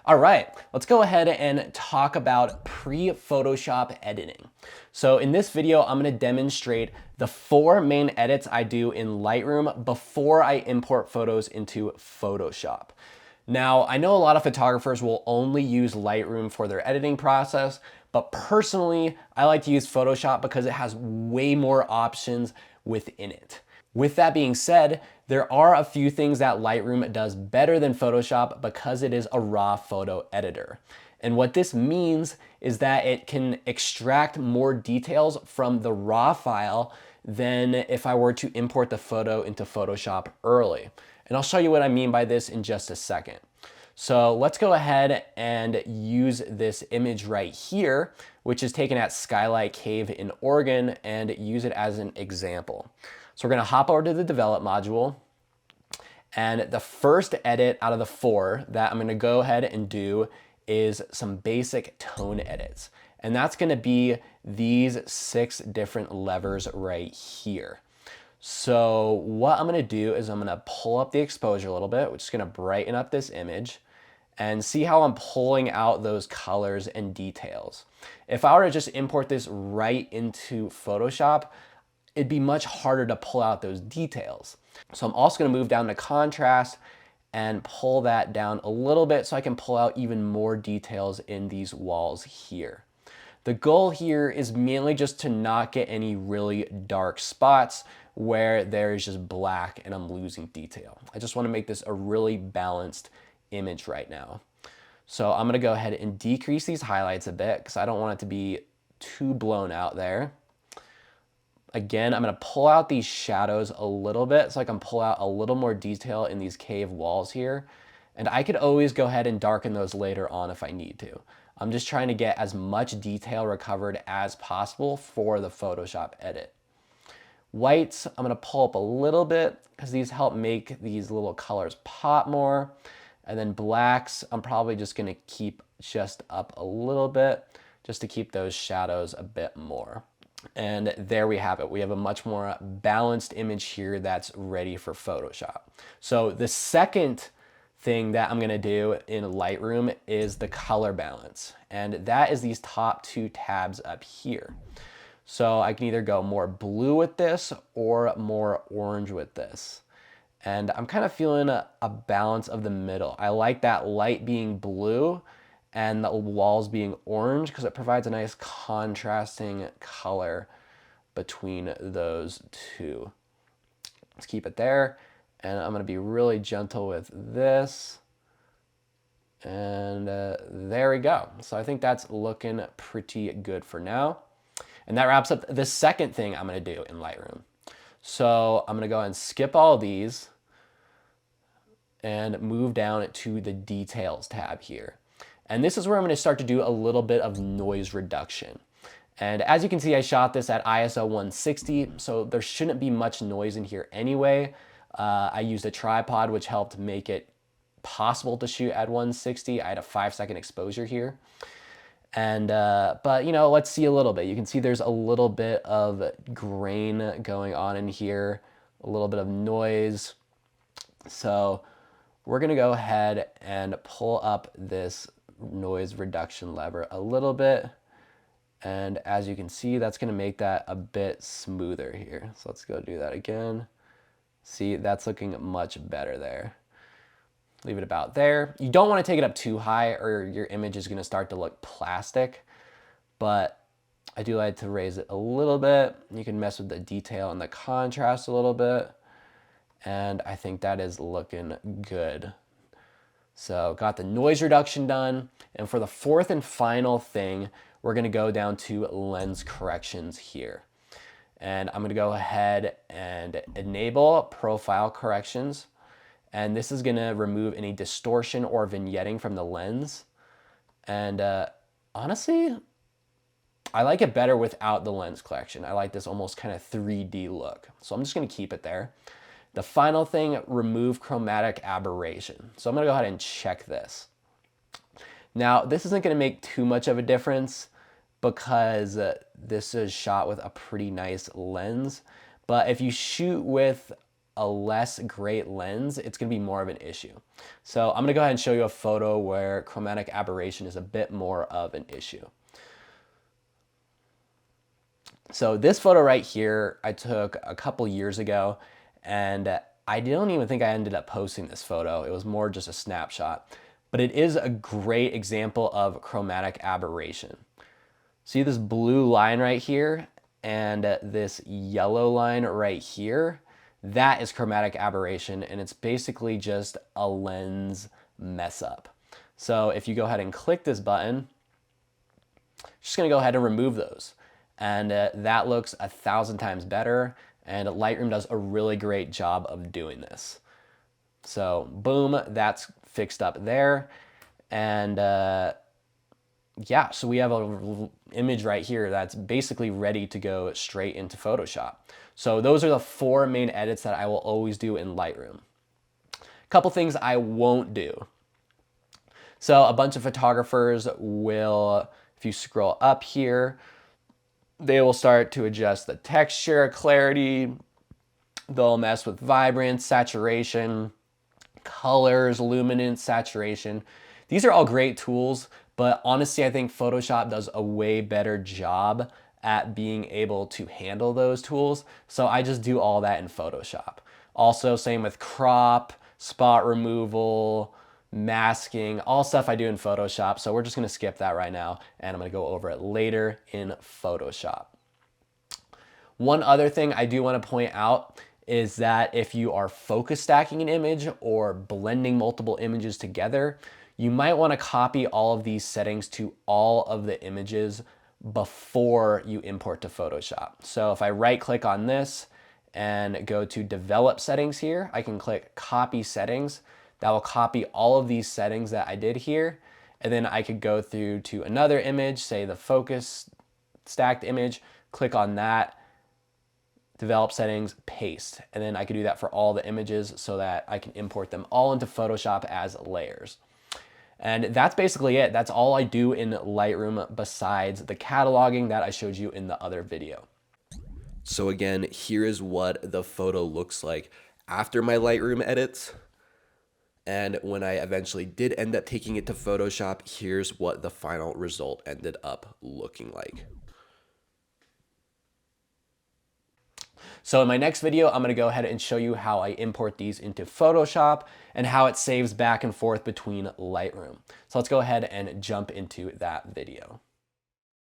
All right, let's go ahead and talk about pre-Photoshop editing. So in this video, I'm gonna demonstrate the 4 main edits I do in Lightroom before I import photos into Photoshop. Now, I know a lot of photographers will only use Lightroom for their editing process, but personally, I like to use Photoshop because it has way more options within it. With that being said, there are a few things that Lightroom does better than Photoshop because it is a raw photo editor. And what this means is that it can extract more details from the raw file than if I were to import the photo into Photoshop early. And I'll show you what I mean by this in just a second. So let's go ahead and use this image right here, which is taken at Skylight Cave in Oregon, and use it as an example. So we're gonna hop over to the develop module, and the first edit out of the 4 that I'm gonna go ahead and do is some basic tone edits. And that's gonna be these 6 different levers right here. So what I'm gonna do is I'm gonna pull up the exposure a little bit, which is gonna brighten up this image, and see how I'm pulling out those colors and details. If I were to just import this right into Photoshop, it'd be much harder to pull out those details. So I'm also gonna move down to contrast and pull that down a little bit so I can pull out even more details in these walls here. The goal here is mainly just to not get any really dark spots where there's just black and I'm losing detail. I just wanna make this a really balanced image right now. So I'm gonna go ahead and decrease these highlights a bit because I don't want it to be too blown out there. Again, I'm gonna pull out these shadows a little bit so I can pull out a little more detail in these cave walls here. And I could always go ahead and darken those later on if I need to. I'm just trying to get as much detail recovered as possible for the Photoshop edit. Whites, I'm gonna pull up a little bit because these help make these little colors pop more. And then blacks, I'm probably just gonna keep just up a little bit just to keep those shadows a bit more. And there we have it. We have a much more balanced image here that's ready for Photoshop. So the second thing that I'm gonna do in Lightroom is the color balance. And that is these top 2 tabs up here. So I can either go more blue with this or more orange with this. And I'm kind of feeling a balance of the middle. I like that light being blue and the walls being orange because it provides a nice contrasting color between those 2. Let's keep it there. And I'm gonna be really gentle with this. And there we go. So I think that's looking pretty good for now. And that wraps up the second thing I'm gonna do in Lightroom. So I'm gonna go ahead and skip all these and move down to the details tab here. And this is where I'm gonna start to do a little bit of noise reduction. And as you can see, I shot this at ISO 160, so there shouldn't be much noise in here anyway. I used a tripod, which helped make it possible to shoot at 160. I had a 5-second exposure here. And, but you know, let's see a little bit. You can see there's a little bit of grain going on in here, a little bit of noise. So we're gonna go ahead and pull up this noise reduction lever a little bit. And as you can see, that's gonna make that a bit smoother here. So let's go do that again. See, that's looking much better there. Leave it about there. You don't wanna take it up too high or your image is gonna start to look plastic, but I do like to raise it a little bit. You can mess with the detail and the contrast a little bit. And I think that is looking good. So got the noise reduction done. And for the 4th and final thing, we're gonna go down to lens corrections here. And I'm gonna go ahead and enable profile corrections. And this is gonna remove any distortion or vignetting from the lens. And honestly, I like it better without the lens correction. I like this almost kind of 3D look. So I'm just gonna keep it there. The final thing, remove chromatic aberration. So I'm gonna go ahead and check this. Now, this isn't gonna make too much of a difference because this is shot with a pretty nice lens. But if you shoot with a less great lens, it's gonna be more of an issue. So I'm gonna go ahead and show you a photo where chromatic aberration is a bit more of an issue. So this photo right here, I took a couple years ago, and I don't even think I ended up posting this photo. It was more just a snapshot, but it is a great example of chromatic aberration. See this blue line right here and this yellow line right here? That is chromatic aberration, and it's basically just a lens mess up. So if you go ahead and click this button, just gonna go ahead and remove those. And that looks 1,000 times better, and Lightroom does a really great job of doing this. So boom, that's fixed up there. And yeah, so we have an image right here that's basically ready to go straight into Photoshop. So those are the 4 main edits that I will always do in Lightroom. A couple things I won't do. So a bunch of photographers will, if you scroll up here, they will start to adjust the texture, clarity. They'll mess with vibrance, saturation, colors, luminance, saturation. These are all great tools, but honestly, I think Photoshop does a way better job at being able to handle those tools. So I just do all that in Photoshop. Also, same with crop, spot removal, masking, all stuff I do in Photoshop. So we're just gonna skip that right now, and I'm gonna go over it later in Photoshop. One other thing I do wanna point out is that if you are focus stacking an image or blending multiple images together, you might wanna copy all of these settings to all of the images before you import to Photoshop. So if I right click on this and go to develop settings here, I can click copy settings. That will copy all of these settings that I did here. And then I could go through to another image, say the focus stacked image, click on that, develop settings, paste. And then I could do that for all the images so that I can import them all into Photoshop as layers. And that's basically it. That's all I do in Lightroom besides the cataloging that I showed you in the other video. So again, here is what the photo looks like after my Lightroom edits. And when I eventually did end up taking it to Photoshop, here's what the final result ended up looking like. So in my next video, I'm gonna go ahead and show you how I import these into Photoshop and how it saves back and forth between Lightroom. So let's go ahead and jump into that video.